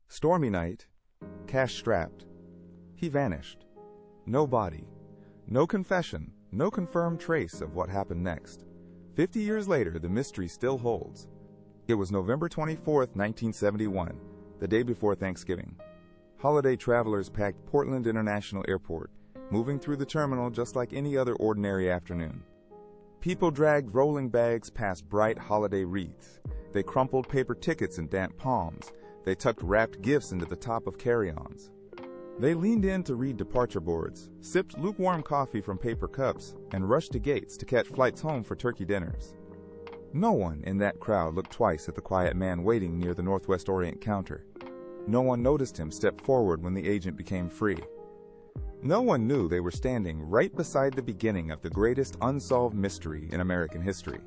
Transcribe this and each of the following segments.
Stormy night, cash-strapped. He vanished. No body, no confession, no confirmed trace of what happened next. 50 years later, the mystery still holds. It was November 24th, 1971, the day before Thanksgiving. Holiday travelers packed Portland International Airport, moving through the terminal just like any other ordinary afternoon. People dragged rolling bags past bright holiday wreaths. They crumpled paper tickets in damp palms. They tucked wrapped gifts into the top of carry-ons. They leaned in to read departure boards, sipped lukewarm coffee from paper cups, and rushed to gates to catch flights home for turkey dinners. No one in that crowd looked twice at the quiet man waiting near the Northwest Orient counter. No one noticed him step forward when the agent became free. No one knew they were standing right beside the beginning of the greatest unsolved mystery in American history.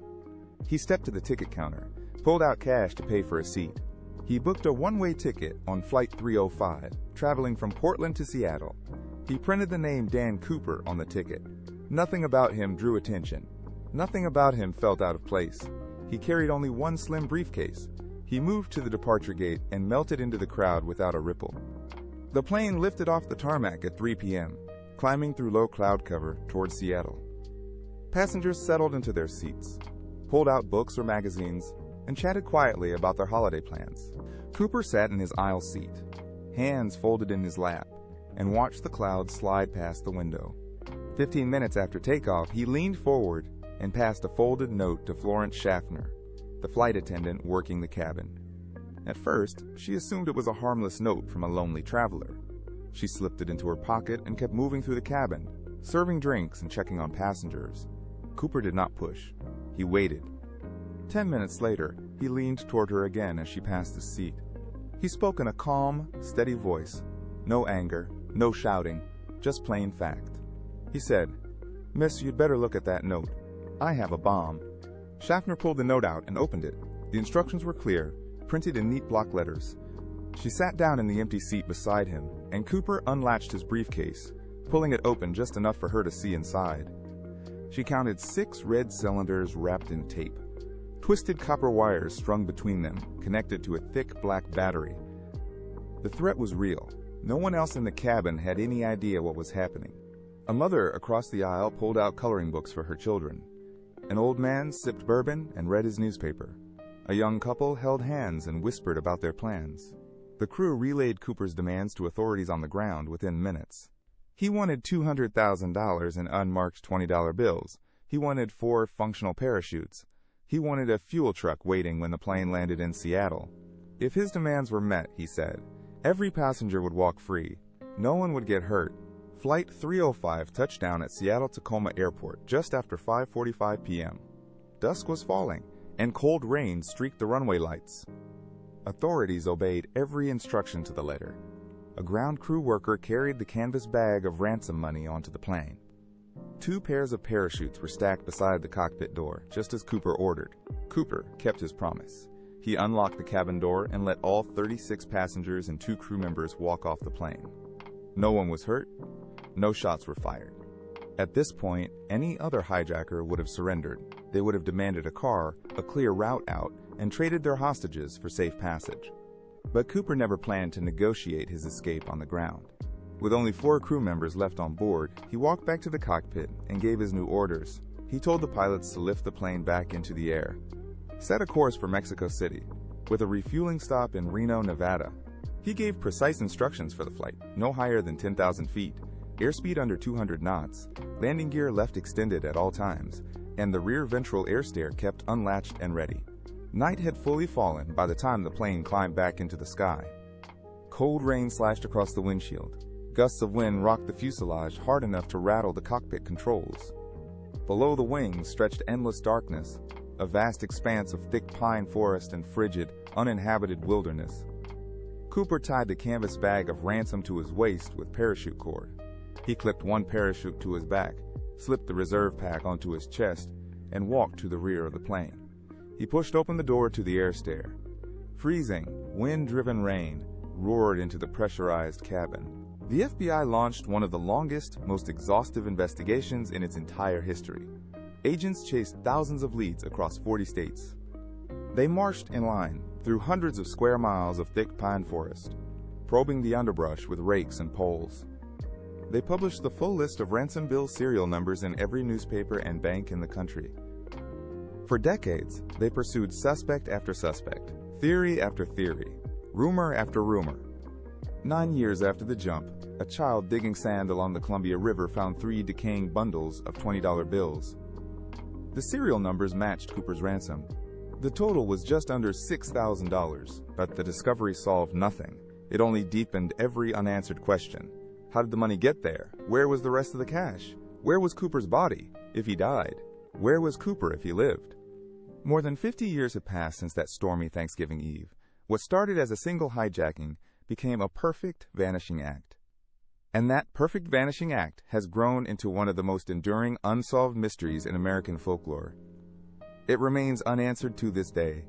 He stepped to the ticket counter, pulled out cash to pay for a seat. He booked a one-way ticket on Flight 305, traveling from Portland to Seattle. He printed the name Dan Cooper on the ticket. Nothing about him drew attention. Nothing about him felt out of place. He carried only one slim briefcase. He moved to the departure gate and melted into the crowd without a ripple. The plane lifted off the tarmac at 3 p.m., climbing through low cloud cover towards Seattle. Passengers settled into their seats, pulled out books or magazines, and chatted quietly about their holiday plans. Cooper sat in his aisle seat, hands folded in his lap, and watched the clouds slide past the window. 15 minutes after takeoff, he leaned forward and passed a folded note to Florence Schaffner, the flight attendant working the cabin. At first, she assumed it was a harmless note from a lonely traveler. She slipped it into her pocket and kept moving through the cabin, serving drinks and checking on passengers. Cooper did not push. He waited. 10 minutes later, he leaned toward her again as she passed his seat. He spoke in a calm, steady voice. No anger, no shouting, just plain fact. He said, "Miss, you'd better look at that note. I have a bomb." Schaffner pulled the note out and opened it. The instructions were clear, printed in neat block letters. She sat down in the empty seat beside him, and Cooper unlatched his briefcase, pulling it open just enough for her to see inside. She counted 6 red cylinders wrapped in tape. Twisted copper wires strung between them, connected to a thick black battery. The threat was real. No one else in the cabin had any idea what was happening. A mother across the aisle pulled out coloring books for her children. An old man sipped bourbon and read his newspaper. A young couple held hands and whispered about their plans. The crew relayed Cooper's demands to authorities on the ground within minutes. He wanted $200,000 in unmarked $20 bills. He wanted 4 functional parachutes. He wanted a fuel truck waiting when the plane landed in Seattle. If his demands were met, he said, every passenger would walk free. No one would get hurt. Flight 305 touched down at Seattle-Tacoma Airport just after 5:45 p.m. Dusk was falling, and cold rain streaked the runway lights. Authorities obeyed every instruction to the letter. A ground crew worker carried the canvas bag of ransom money onto the plane. 2 pairs of parachutes were stacked beside the cockpit door, just as Cooper ordered. Cooper kept his promise. He unlocked the cabin door and let all 36 passengers and 2 crew members walk off the plane. No one was hurt. No shots were fired. At this point, any other hijacker would have surrendered. They would have demanded a car, a clear route out, and traded their hostages for safe passage. But Cooper never planned to negotiate his escape on the ground. With only 4 crew members left on board, he walked back to the cockpit and gave his new orders. He told the pilots to lift the plane back into the air. Set a course for Mexico City, with a refueling stop in Reno, Nevada. He gave precise instructions for the flight, no higher than 10,000 feet, airspeed under 200 knots, landing gear left extended at all times, and the rear ventral air stair kept unlatched and ready. Night had fully fallen by the time the plane climbed back into the sky. Cold rain slashed across the windshield. Gusts of wind rocked the fuselage hard enough to rattle the cockpit controls. Below the wings stretched endless darkness, a vast expanse of thick pine forest and frigid, uninhabited wilderness. Cooper tied the canvas bag of ransom to his waist with parachute cord. He clipped one parachute to his back, slipped the reserve pack onto his chest, and walked to the rear of the plane. He pushed open the door to the air stair. Freezing, wind-driven rain roared into the pressurized cabin. The FBI launched one of the longest, most exhaustive investigations in its entire history. Agents chased thousands of leads across 40 states. They marched in line through hundreds of square miles of thick pine forest, probing the underbrush with rakes and poles. They published the full list of ransom bill serial numbers in every newspaper and bank in the country. For decades, they pursued suspect after suspect, theory after theory, rumor after rumor. 9 years after the jump, a child digging sand along the Columbia River found 3 decaying bundles of $20 bills. The serial numbers matched Cooper's ransom. The total was just under $6,000, but the discovery solved nothing. It only deepened every unanswered question. How did the money get there? Where was the rest of the cash? Where was Cooper's body, if he died? Where was Cooper if he lived? More than 50 years have passed since that stormy Thanksgiving Eve. What started as a single hijacking became a perfect vanishing act. And that perfect vanishing act has grown into one of the most enduring unsolved mysteries in American folklore. It remains unanswered to this day.